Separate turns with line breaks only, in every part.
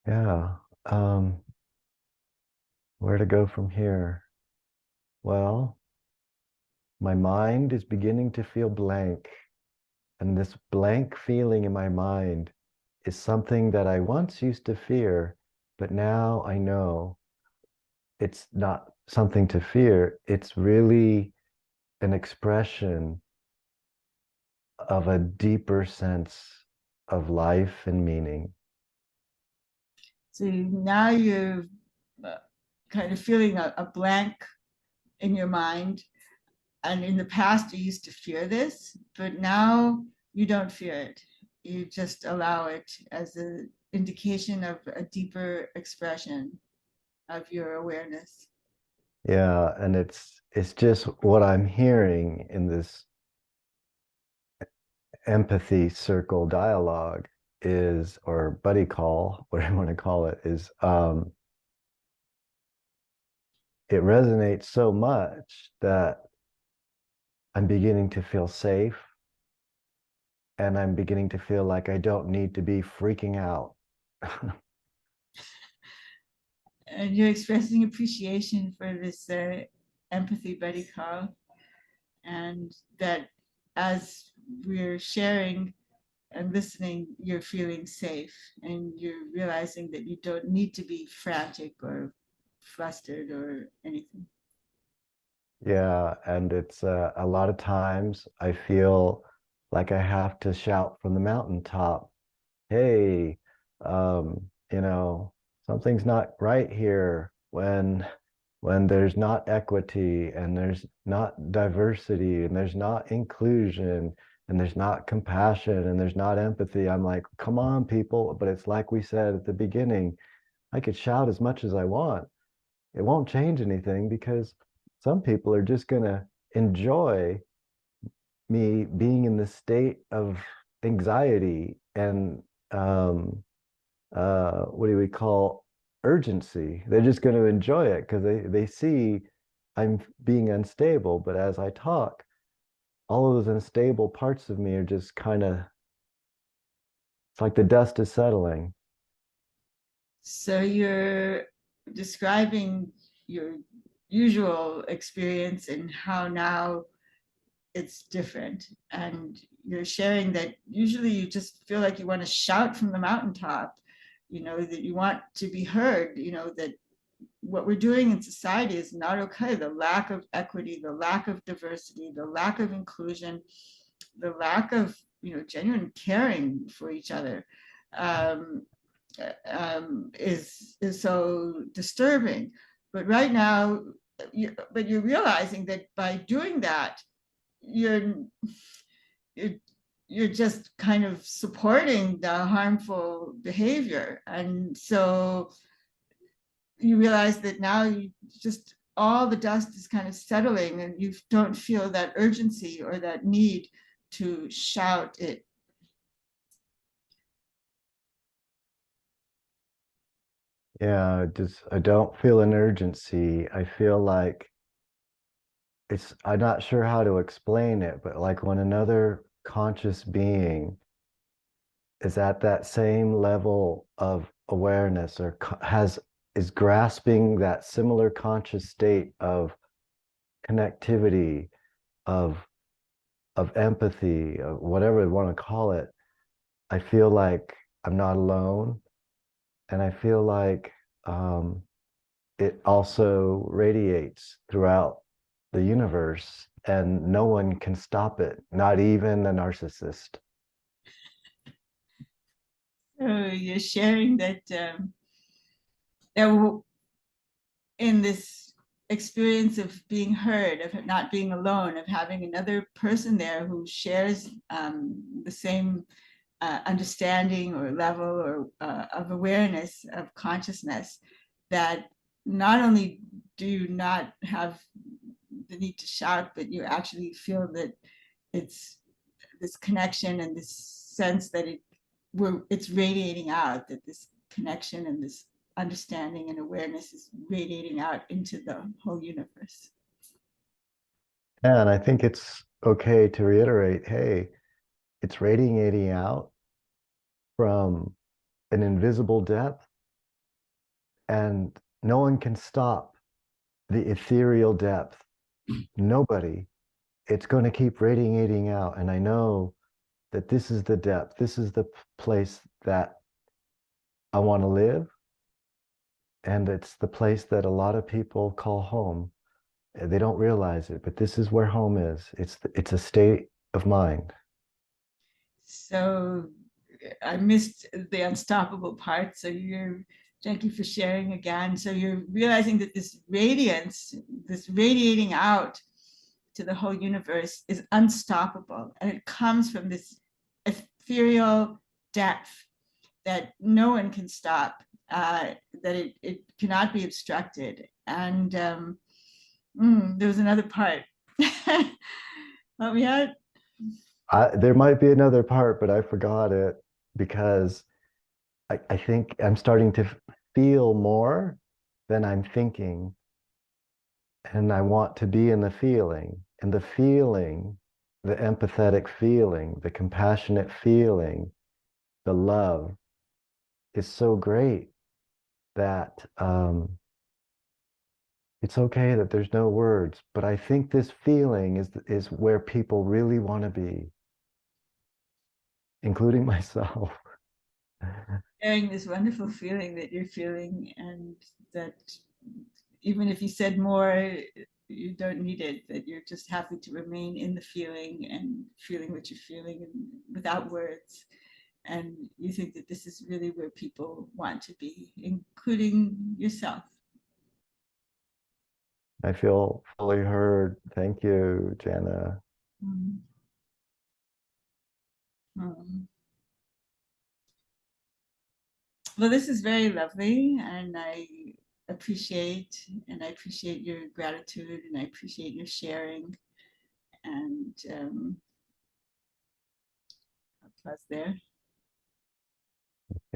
Yeah. Um, where to go from here? Well, my mind is beginning to feel blank. And this blank feeling in my mind is something that I once used to fear, but now I know it's not something to fear. It's really an expression of a deeper sense of life and meaning.
So now you're uh, kind of feeling a blank in your mind. And in the past, you used to fear this, but now you don't fear it. You just allow it as an indication of a deeper expression of your awareness.
Yeah, and it's just what I'm hearing in this empathy circle dialogue is, or buddy call, whatever you want to call it, is it resonates so much that I'm beginning to feel safe and I'm beginning to feel like I don't need to be freaking out.
And you're expressing appreciation for this empathy buddy call, and that as we're sharing and listening, you're feeling safe and you're realizing that you don't need to be frantic or flustered or anything.
Yeah, and it's a lot of times I feel like I have to shout from the mountaintop, hey, you know, something's not right here when there's not equity and there's not diversity and there's not inclusion and there's not compassion and there's not empathy. I'm like, come on, people. But it's like we said at the beginning, I could shout as much as I want. It won't change anything because some people are just going to enjoy me being in this state of anxiety and what do we call urgency. They're just going to enjoy it because they see I'm being unstable. But as I talk, all of those unstable parts of me are just kind of, it's like the dust is settling.
So you're describing your usual experience and how now it's different. And you're sharing that usually you just feel like you want to shout from the mountaintop, that you want to be heard, that what we're doing in society is not okay. The lack of equity, the lack of diversity, the lack of inclusion, the lack of genuine caring for each other, um, is so disturbing. But right now, you're realizing that by doing that, you're you're you're just kind of supporting the harmful behavior, and so you realize that now you just all the dust is kind of settling and you don't feel that urgency or that need to shout it.
Yeah, just I don't feel an urgency. I feel like it's, I'm not sure how to explain it, but like when another conscious being is at that same level of awareness or has is grasping that similar conscious state of connectivity, of empathy, of whatever you want to call it, I feel like I'm not alone, and I feel like it also radiates throughout the universe, and no one can stop it, not even a narcissist.
So you're sharing that that in this experience of being heard, of not being alone, of having another person there who shares the same understanding or level or of awareness of consciousness, that not only do you not have the need to shout, but you actually feel that it's this connection and this sense that it's radiating out, that this connection and this understanding and awareness is radiating out into the whole universe.
And I think it's okay to reiterate, hey, it's radiating out from an invisible depth, and no one can stop the ethereal depth. Nobody. It's going to keep radiating out. And I know that this is the depth. This is the place that I want to live. And it's the place that a lot of people call home. They don't realize it, but this is where home is. It's a state of mind.
So I missed the unstoppable part. So you're, thank you for sharing again. So you're realizing that this radiance, this radiating out to the whole universe is unstoppable. And it comes from this ethereal depth that no one can stop, that it cannot be obstructed. And there was another part. Help me out.
There might be another part, but I forgot it because I think I'm starting to feel more than I'm thinking. And I want to be in the feeling. And the feeling, the empathetic feeling, the compassionate feeling, the love is so great that it's okay that there's no words. But I think this feeling is where people really want to be, including myself.
Sharing this wonderful feeling that you're feeling, and that even if you said more, you don't need it, that you're just happy to remain in the feeling and feeling what you're feeling and without words. And you think that this is really where people want to be, including yourself.
I feel fully heard. Thank you, Janna.
Mm. Mm. Well, this is very lovely, and I appreciate your gratitude, and I appreciate your sharing. And I'll pause there.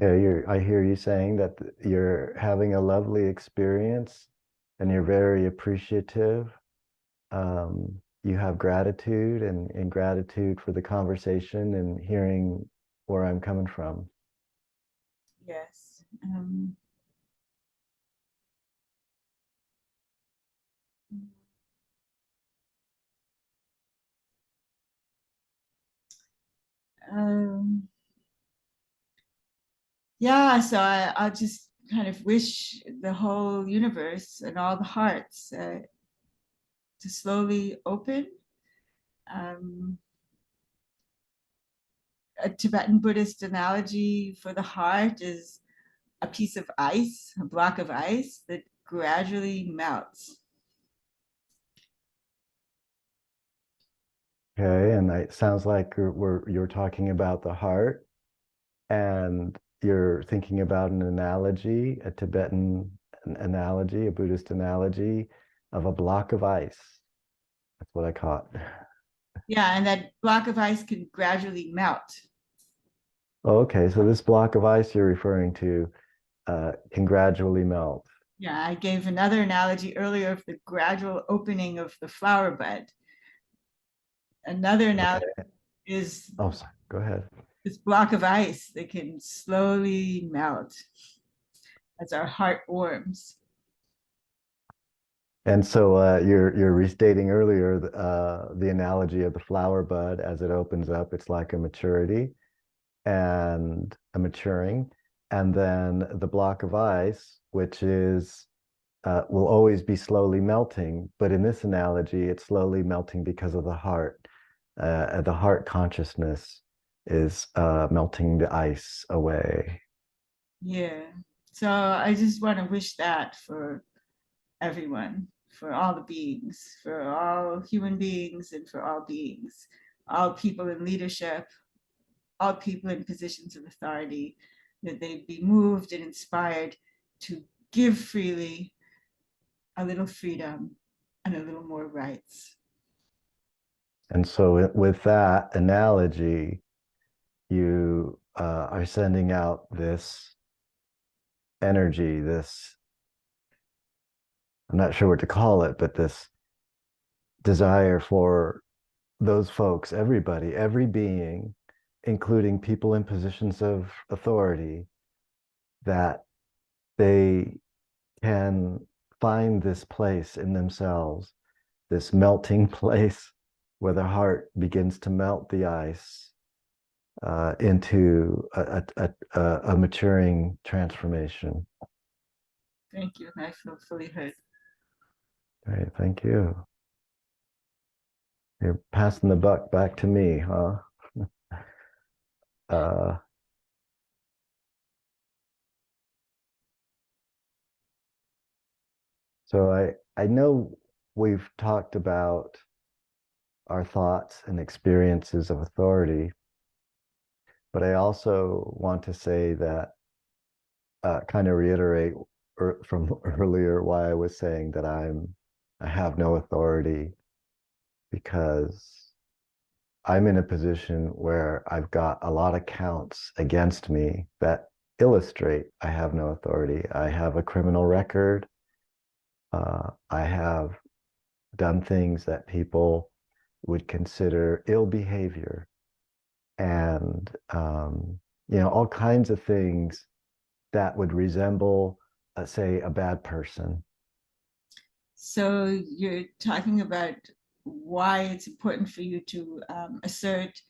Yeah, I hear you saying that you're having a lovely experience and you're very appreciative. You have gratitude and gratitude for the conversation and hearing where I'm coming from.
Yes. Um, yeah, so I'll just kind of wish the whole universe and all the hearts to slowly open. Um, a Tibetan Buddhist analogy for the heart is a piece of ice, a block of ice that gradually melts.
Okay, and it sounds like you're talking about the heart and you're thinking about an analogy, a Tibetan analogy, a Buddhist analogy of a block of ice. That's what I caught.
Yeah, and that block of ice can gradually melt.
Okay, so this block of ice you're referring to can gradually melt.
Yeah, I gave another analogy earlier of the gradual opening of the flower bud. Another analogy
Okay.
is
Oh, sorry. Go ahead.
this block of ice that can slowly melt as our heart warms.
And so you're restating earlier the analogy of the flower bud as it opens up. It's like a maturity and a maturing, and then the block of ice, which is will always be slowly melting. But in this analogy, it's slowly melting because of the heart. The heart consciousness is melting the ice away.
Yeah. So I just want to wish that for everyone, for all the beings, for all human beings, and for all beings, all people in leadership, all people in positions of authority, that they be moved and inspired to give freely, a little freedom, and a little more rights.
And so, with that analogy, you are sending out this energy, this, I'm not sure what to call it, but this desire for those folks, everybody, every being, including people in positions of authority, that they can find this place in themselves, this melting place where the heart begins to melt the ice into a maturing transformation.
Thank you. I feel fully heard.
Great, thank you. You're passing the buck back to me, huh? uh, so I know we've talked about our thoughts and experiences of authority, but I also want to say that kind of reiterate from earlier why I was saying that I have no authority, because I'm in a position where I've got a lot of counts against me that illustrate I have no authority. I have a criminal record. I have done things that people would consider ill behavior, and all kinds of things that would resemble, say, a bad person.
So you're talking about why it's important for you to assert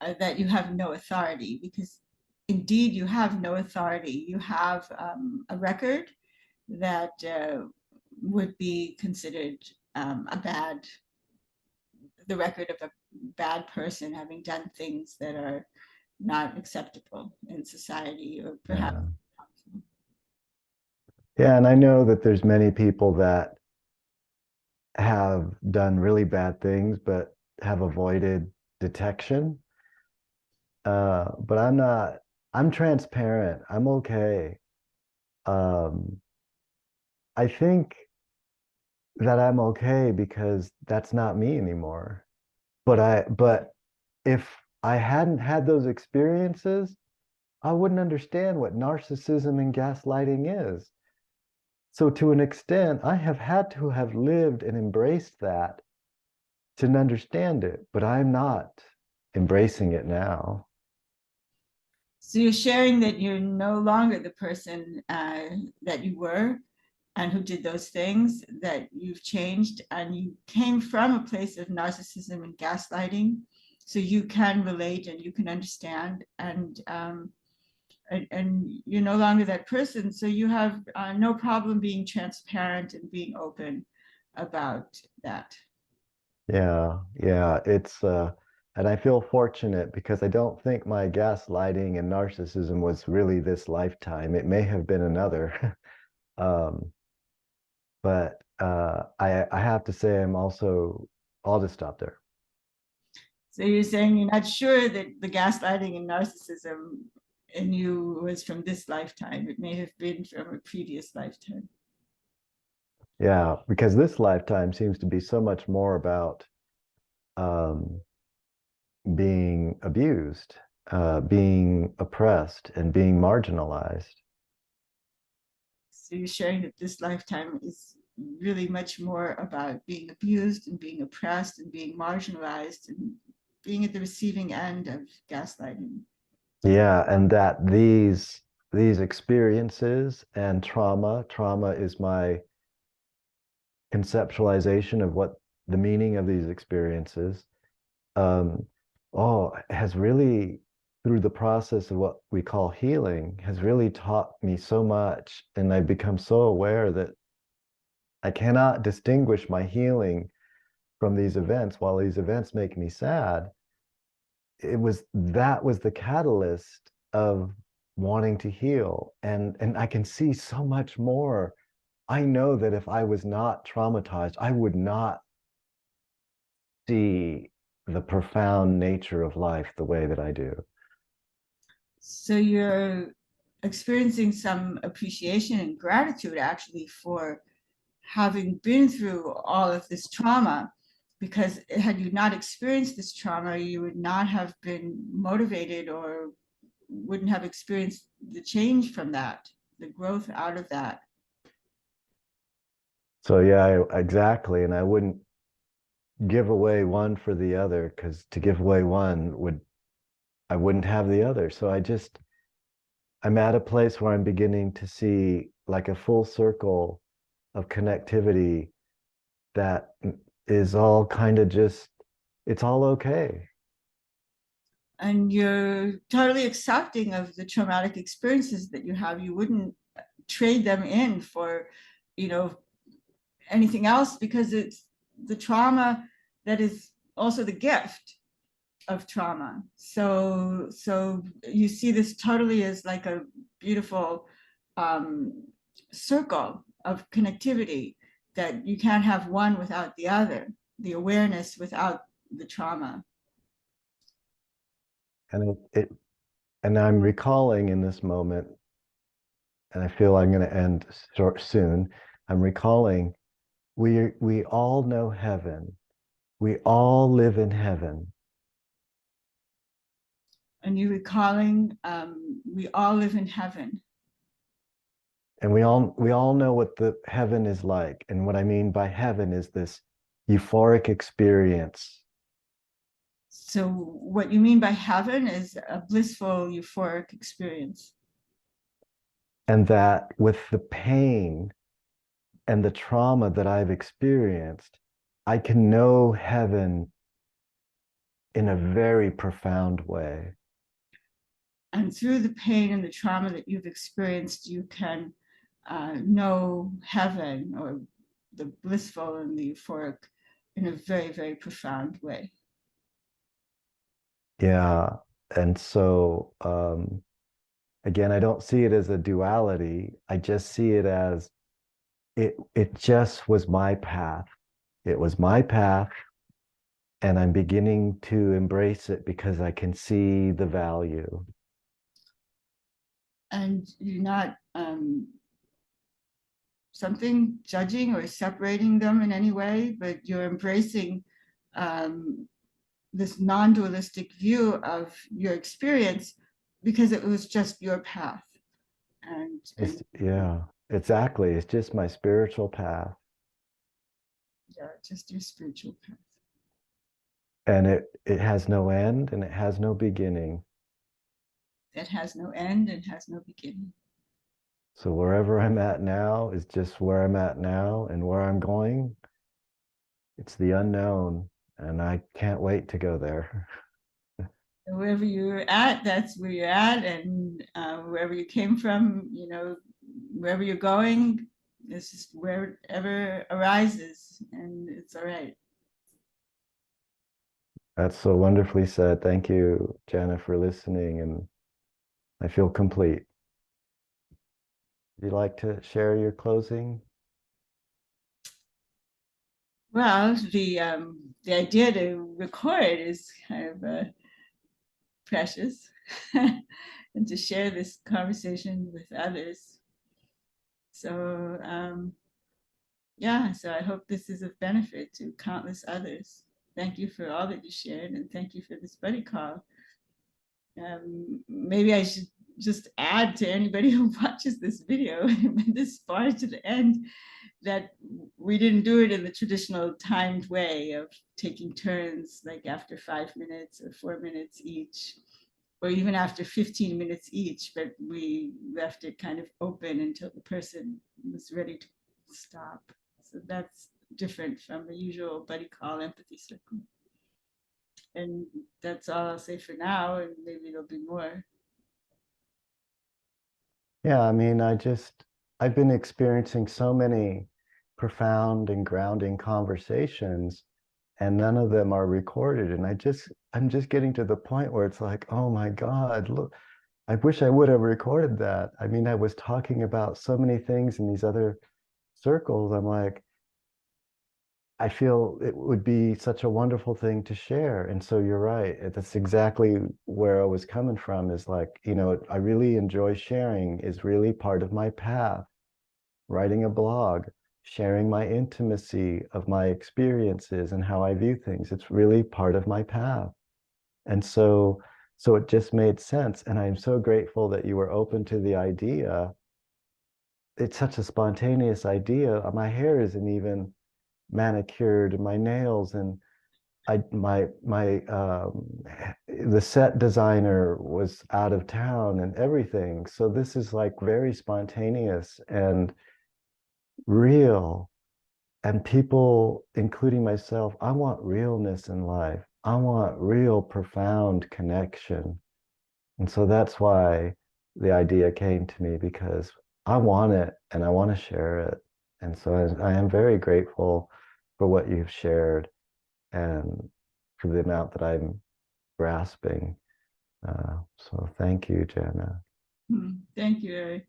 that you have no authority, because indeed you have no authority. You have a record that would be considered the record of a bad person having done things that are not acceptable in society, or perhaps.
Yeah. Yeah, and I know that there's many people that have done really bad things but have avoided detection. But I'm not, I'm transparent. I'm okay. Um, I think that I'm okay because that's not me anymore. But if I hadn't had those experiences, I wouldn't understand what narcissism and gaslighting is. So to an extent, I have had to have lived and embraced that to understand it, but I'm not embracing it now.
So you're sharing that you're no longer the person that you were and who did those things, that you've changed and you came from a place of narcissism and gaslighting. So you can relate and you can understand, and you're no longer that person. So you have no problem being transparent and being open about that.
Yeah, yeah, and I feel fortunate because I don't think my gaslighting and narcissism was really this lifetime. It may have been another. Um, but I have to say I'm also, I'll just stop there.
So you're saying you're not sure that the gaslighting and narcissism in you was from this lifetime. It may have been from a previous lifetime.
Yeah, because this lifetime seems to be so much more about um, being abused, being oppressed, and being marginalized.
So you're sharing that this lifetime is really much more about being abused and being oppressed and being marginalized and being at the receiving end of gaslighting.
Yeah, and that these experiences and trauma is my conceptualization of what the meaning of these experiences, um, has really, through the process of what we call healing, has really taught me so much. And I've become so aware that I cannot distinguish my healing from these events. While these events make me sad, that was the catalyst of wanting to heal. And I can see so much more. I know that if I was not traumatized, I would not see the profound nature of life the way that I do.
So you're experiencing some appreciation and gratitude actually for having been through all of this trauma, because had you not experienced this trauma, you would not have been motivated or wouldn't have experienced the change from that, the growth out of that.
So yeah, exactly. And I wouldn't give away one for the other, because to give away one would, I wouldn't have the other. So I'm at a place where I'm beginning to see like a full circle of connectivity that is all kind of just, it's all okay.
And you're totally accepting of the traumatic experiences that you have. You wouldn't trade them in for, you know, anything else, because it's the trauma that is also the gift of trauma. So you see this totally as like a beautiful um, circle of connectivity, that you can't have one without the other, the awareness without the trauma.
And and I'm recalling in this moment, and I feel I'm going to end short soon. I'm recalling we all know heaven. We all live in heaven.
And you recalling, we all live in heaven.
And we all know what the heaven is like. And what I mean by heaven is this euphoric experience.
So what you mean by heaven is a blissful, euphoric experience.
And that with the pain and the trauma that I've experienced, I can know heaven in a very profound way.
And through the pain and the trauma that you've experienced, you can know heaven, or the blissful and the euphoric, in a very, very profound way.
Yeah. And so, again, I don't see it as a duality. I just see it as it just was my path. It was my path, and I'm beginning to embrace it because I can see the value.
And you're not something judging or separating them in any way, but you're embracing um, this non-dualistic view of your experience, because it was just your path. And
Yeah, exactly. It's just my spiritual path.
yeah, just your spiritual path.
And it has no end and it has no beginning.
That has no end and has no beginning.
So wherever I'm at now is just where I'm at now, and where I'm going, it's the unknown, and I can't wait to go there.
And wherever you're at, that's where you're at, and wherever you came from, wherever you're going, it's just wherever arises, and it's all right.
That's so wonderfully said. Thank you, Janna, for listening, and I feel complete. Would you like to share your closing?
Well, the idea to record is kind of precious, and to share this conversation with others. So yeah, so I hope this is of benefit to countless others. Thank you for all that you shared, and thank you for this buddy call. Maybe I should just add to anybody who watches this video this far to the end, that we didn't do it in the traditional timed way of taking turns, like after 5 minutes or 4 minutes each, or even after 15 minutes each, but we left it kind of open until the person was ready to stop. So that's different from the usual buddy call empathy circle. And that's all I'll say for now, and maybe there'll be more.
Yeah, I mean, I've been experiencing so many profound and grounding conversations, and none of them are recorded. And I'm just getting to the point where it's like, oh my God, look, I wish I would have recorded that. I mean, I was talking about so many things in these other circles. I'm like, I feel it would be such a wonderful thing to share. And so you're right. That's exactly where I was coming from, is like, I really enjoy sharing, is really part of my path. Writing a blog, sharing my intimacy of my experiences and how I view things. It's really part of my path. And so it just made sense. And I'm so grateful that you were open to the idea. It's such a spontaneous idea. My hair isn't even manicured, and my nails, and the set designer was out of town and everything. So this is like very spontaneous and real. And people, including myself, I want realness in life. I want real profound connection. And so that's why the idea came to me, because I want it and I want to share it. And so I am very grateful for what you've shared and for the amount that I'm grasping. So thank you, Janna.
Thank you, Eric.